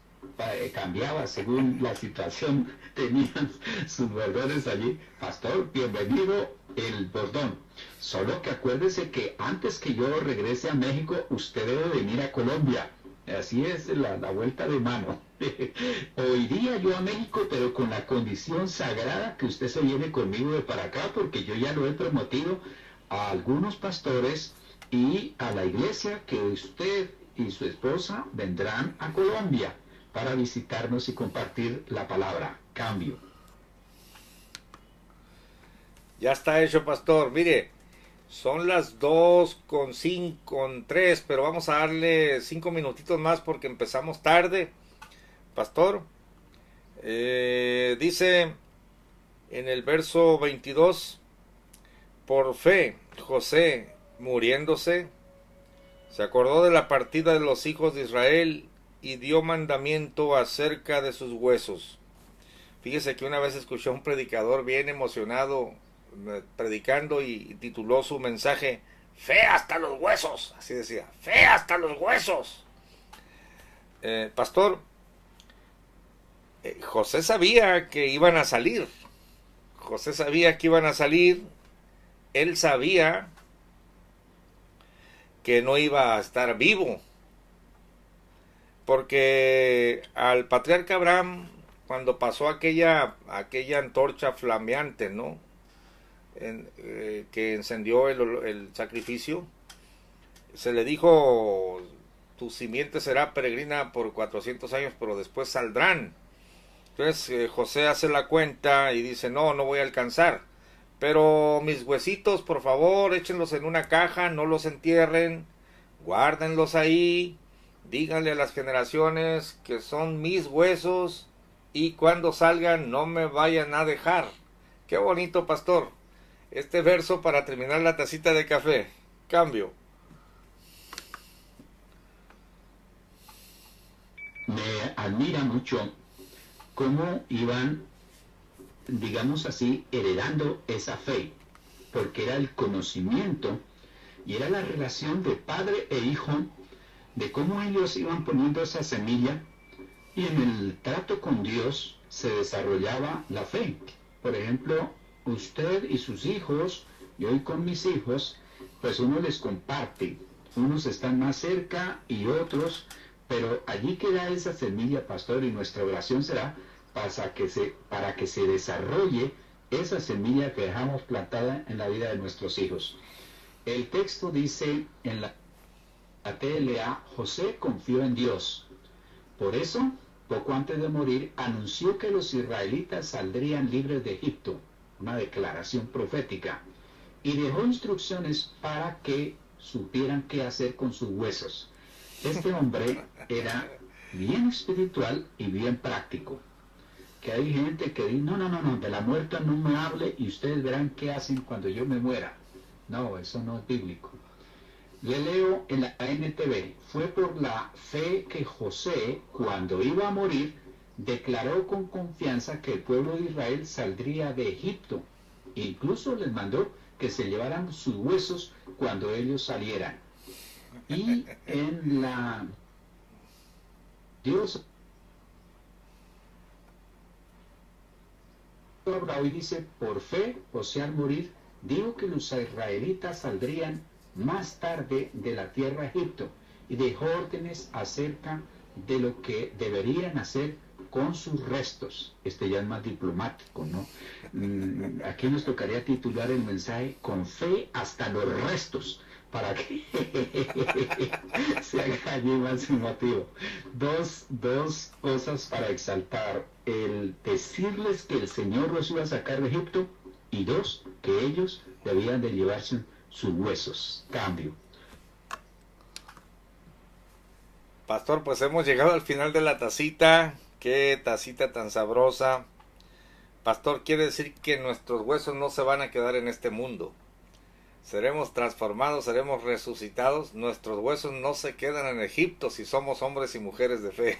Cambiaba según la situación, tenían sus bordones allí. Pastor, bienvenido el bordón. Solo que acuérdese que antes que yo regrese a México, usted debe venir a Colombia. Así es la vuelta de mano. O iría yo a México, pero con la condición sagrada que usted se viene conmigo de para acá, porque yo ya lo he prometido a algunos pastores y a la iglesia que usted y su esposa vendrán a Colombia para visitarnos y compartir la palabra. Cambio.
Ya está hecho, pastor. Mire, son las 2:03, pero vamos a darle 5 minutitos más porque empezamos tarde. Pastor, dice en el verso 22, por fe, José, muriéndose, se acordó de la partida de los hijos de Israel y dio mandamiento acerca de sus huesos. Fíjese que una vez escuché a un predicador bien emocionado predicando y tituló su mensaje Fe hasta los huesos. Así decía, fe hasta los huesos. Pastor, José sabía que iban a salir. José sabía que iban a salir él sabía que no iba a estar vivo, porque al patriarca Abraham, cuando pasó aquella antorcha flameante, ¿no? Que encendió el sacrificio, se le dijo: tu simiente será peregrina por 400 años, pero después saldrán. Entonces José hace la cuenta y dice: no voy a alcanzar, pero mis huesitos, por favor, échenlos en una caja, no los entierren, guárdenlos ahí, díganle a las generaciones que son mis huesos, y cuando salgan no me vayan a dejar. Qué bonito, pastor, este verso para terminar la tacita de café. Cambio.
Me admira mucho cómo iban, digamos así, heredando esa fe, porque era el conocimiento y era la relación de padre e hijo, de cómo ellos iban poniendo esa semilla, y en el trato con Dios se desarrollaba la fe. Por ejemplo, usted y sus hijos, yo y con mis hijos, pues uno les comparte, unos están más cerca y otros, pero allí queda esa semilla, pastor, y nuestra oración será para que se desarrolle esa semilla que dejamos plantada en la vida de nuestros hijos. El texto dice en la TLA: José confió en Dios. Por eso, poco antes de morir, anunció que los israelitas saldrían libres de Egipto, una declaración profética, y dejó instrucciones para que supieran qué hacer con sus huesos. Este hombre era bien espiritual y bien práctico. Que hay gente que dice: no, de la muerte no me hable y ustedes verán qué hacen cuando yo me muera. No, eso no es bíblico. Le leo en la NTV: fue por la fe que José, cuando iba a morir, declaró con confianza que el pueblo de Israel saldría de Egipto. Incluso les mandó que se llevaran sus huesos cuando ellos salieran. Y en la Dios hoy dice: por fe, José al morir dijo que los israelitas saldrían más tarde de la tierra de Egipto, y dejó órdenes acerca de lo que deberían hacer con sus restos. Este ya es más diplomático, ¿no? Aquí nos tocaría titular el mensaje: con fe hasta los restos, para que se haga allí más emotivo. Dos cosas para exaltar: el decirles que el Señor los iba a sacar de Egipto, y dos, que ellos debían de llevarse sus huesos. Cambio.
Pastor, pues hemos llegado al final de la tacita. Qué tacita tan sabrosa. Pastor, quiere decir que nuestros huesos no se van a quedar en este mundo. Seremos transformados, seremos resucitados. Nuestros huesos no se quedan en Egipto si somos hombres y mujeres de fe.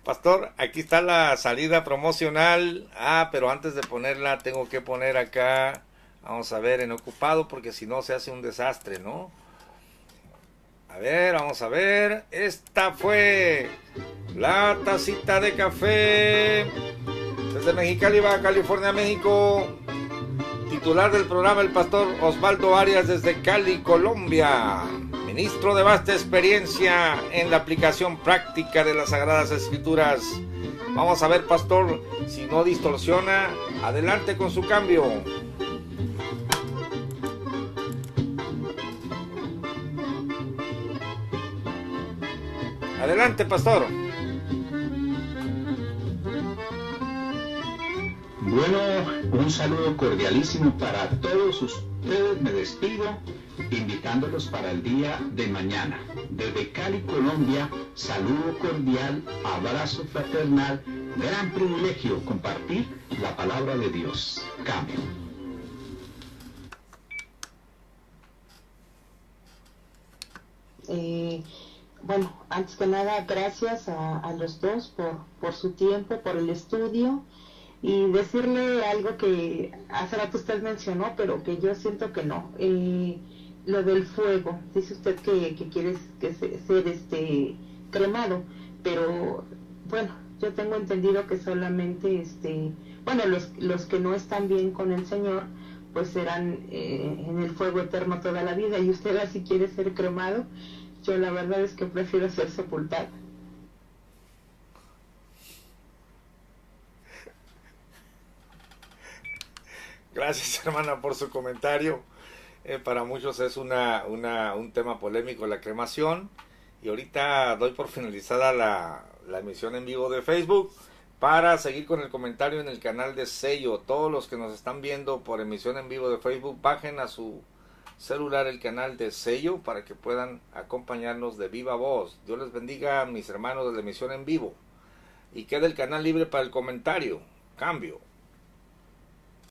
Pastor, aquí está la salida promocional. Pero antes de ponerla tengo que poner acá, vamos a ver, en ocupado, porque si no se hace un desastre, ¿no? A ver, vamos a ver. Esta fue la tacita de café desde Mexicali, Baja California, México. Titular del programa, el pastor Osvaldo Arias, desde Cali, Colombia. Ministro de vasta experiencia en la aplicación práctica de las Sagradas Escrituras. Vamos a ver, pastor, si no distorsiona. Adelante con su cambio. Adelante, pastor.
Bueno, un saludo cordialísimo para todos ustedes. Me despido invitándolos para el día de mañana. Desde Cali, Colombia, saludo cordial, abrazo fraternal, gran privilegio compartir la palabra de Dios. Cambio.
Bueno, antes que nada, gracias a los dos por su tiempo, por el estudio, y decirle algo que hace rato usted mencionó, pero que yo siento que no. Lo del fuego, dice usted que quiere ser cremado, pero bueno, yo tengo entendido que solamente bueno, los que no están bien con el Señor, pues serán en el fuego eterno toda la vida. Y usted así quiere ser cremado, yo la verdad es que prefiero ser sepultada.
Gracias, hermana, por su comentario. Para muchos es un tema polémico la cremación. Y ahorita doy por finalizada la emisión en vivo de Facebook para seguir con el comentario en el canal de Sello. Todos los que nos están viendo por emisión en vivo de Facebook, bajen a su celular el canal de Sello para que puedan acompañarnos de viva voz. Dios les bendiga a mis hermanos de la emisión en vivo. Y queda el canal libre para el comentario. Cambio.